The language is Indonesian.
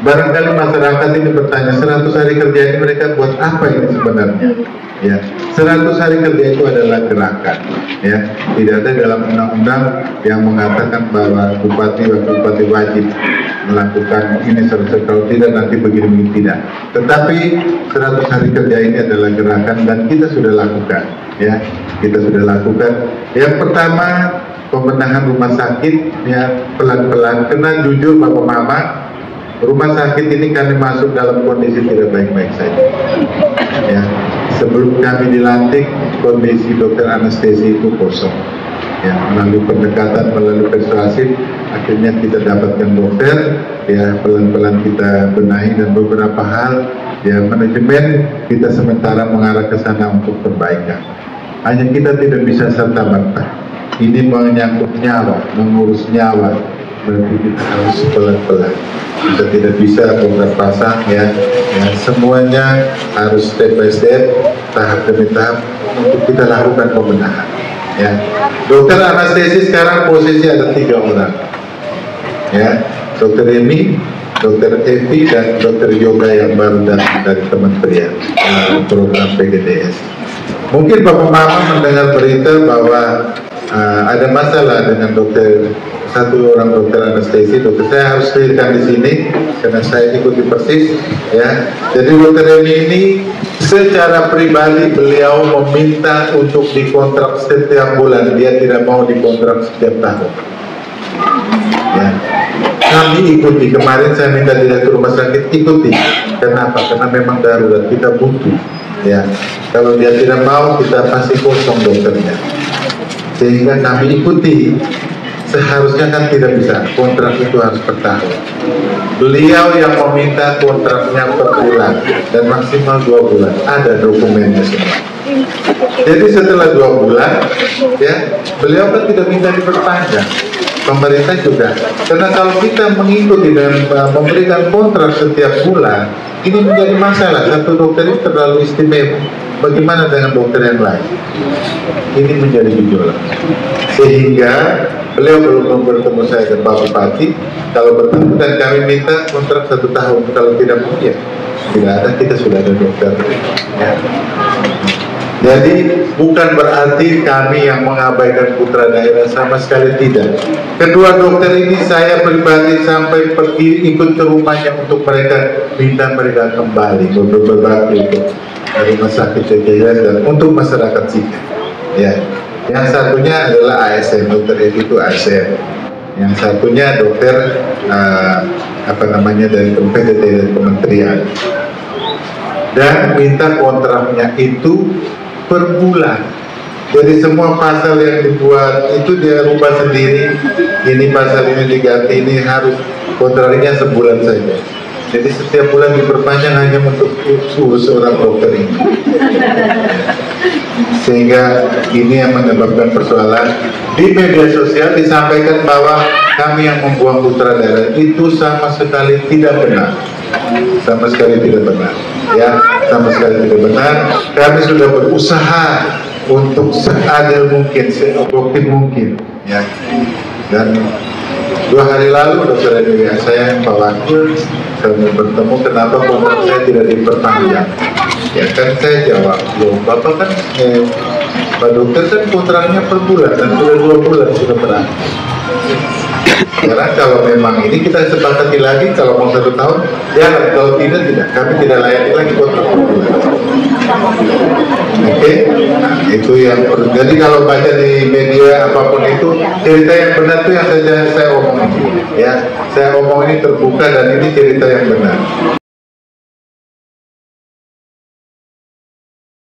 Barangkali masyarakat ini bertanya, 100 hari kerja ini mereka buat apa ini sebenarnya? Ya, 100 hari kerja itu adalah gerakan. Ya, tidak ada dalam undang-undang yang mengatakan bahwa bupati wakil bupati wajib melakukan ini kalau tidak nanti begini tidak. Tetapi 100 hari kerja ini adalah gerakan dan kita sudah lakukan. Ya, kita sudah lakukan. Yang pertama, pembenahan rumah sakit, ya, pelan-pelan. Karena jujur Bapak Mama, rumah sakit ini kami masuk dalam kondisi tidak baik-baik saja. Ya, sebelum kami dilantik, kondisi dokter anestesi itu kosong. Ya, melalui pendekatan, melalui persuasif, akhirnya kita dapatkan dokter. Ya, pelan-pelan kita benahi dan beberapa hal, ya, manajemen kita sementara mengarah ke sana untuk perbaikan. Hanya kita tidak bisa serta-merta. Ini menyangkut nyawa, mengurus nyawa, berarti kita harus pelan-pelan. Kita tidak bisa pasang, ya, semuanya harus step by step, tahap demi tahap untuk kita lakukan pembenahan. Ya, dokter anestesi sekarang posisi ada 3 orang, ya, dokter Emi, dokter Evi, dan dokter Yoga yang baru datang dari kementerian program PGDS. Mungkin Bapak Mama mendengar berita bahwa ada masalah dengan satu orang dokter anestesi. Dokter saya harus clearkan di sini karena saya ikuti persis, ya. Jadi dokter Emi ini secara pribadi beliau meminta untuk dikontrak setiap bulan, dia tidak mau dikontrak setiap tahun. Ya. Kami ikuti, kemarin saya minta direktur rumah sakit ikuti. Kenapa? Karena memang darurat, kita butuh. Ya, kalau dia tidak mau, kita pasti kosong dokternya. Sehingga kami ikuti. Seharusnya kan tidak bisa, kontrak itu harus per tahun. Beliau yang meminta kontraknya per bulan dan maksimal 2 bulan. Ada dokumennya semua. Jadi setelah 2 bulan, ya, beliau kan tidak minta diperpanjang. Pemerintah juga, karena kalau kita mengikuti dan memberikan kontrak setiap bulan, ini menjadi masalah. Satu dokter itu terlalu istimewa. Bagaimana dengan dokter yang lain? Ini menjadi gejolak. Sehingga beliau belum bertemu saya dengan Pak Bupati. Kalau bertemu dan kami minta kontrak 1 tahun, kalau tidak mau ya tidak ada. Kita sudah ada dokter. Ya. Jadi bukan berarti kami yang mengabaikan putra daerah, sama sekali tidak. Kedua dokter ini saya pribadi sampai pergi ikut ke rumahnya untuk mereka, minta mereka kembali beberapa itu dari rumah sakit CTS dan untuk masyarakat sipil. Ya, yang satunya adalah ASN, dokter itu ASN. Yang satunya dokter dari PTT dari kementerian. Dan minta kontraknya itu per bulan. Jadi semua pasal yang dibuat itu dia rubah sendiri. Ini pasal ini diganti, ini harus kontraknya sebulan saja. Jadi setiap bulan diperpanjang hanya untuk urus orang dokter ini. Sehingga ini yang menyebabkan persoalan. Di media sosial disampaikan bahwa kami yang membuang putra daerah, itu sama sekali tidak benar. Sama sekali tidak benar, ya, sama sekali tidak benar. Kami sudah berusaha untuk seadil mungkin, seobjektif mungkin, ya. Dan 2 hari lalu dokter Emi saya yang wakil, kami bertemu, kenapa kontrak saya tidak diperpanjang? Ya kan saya jawab, loh Bapak kan Pak dokter kan kontraknya per bulan dan sudah 2 bulan sudah berakhir. Karena kalau memang ini kita sepakati lagi, kalau mau 1 tahun, ya, kalau tidak, kami tidak layani lagi kontrak per bulan. Oke, nah, itu yang perlu. Jadi kalau baca di media apapun itu, cerita yang benar itu yang saya omongin. Ya, saya omong ini terbuka dan ini cerita yang benar.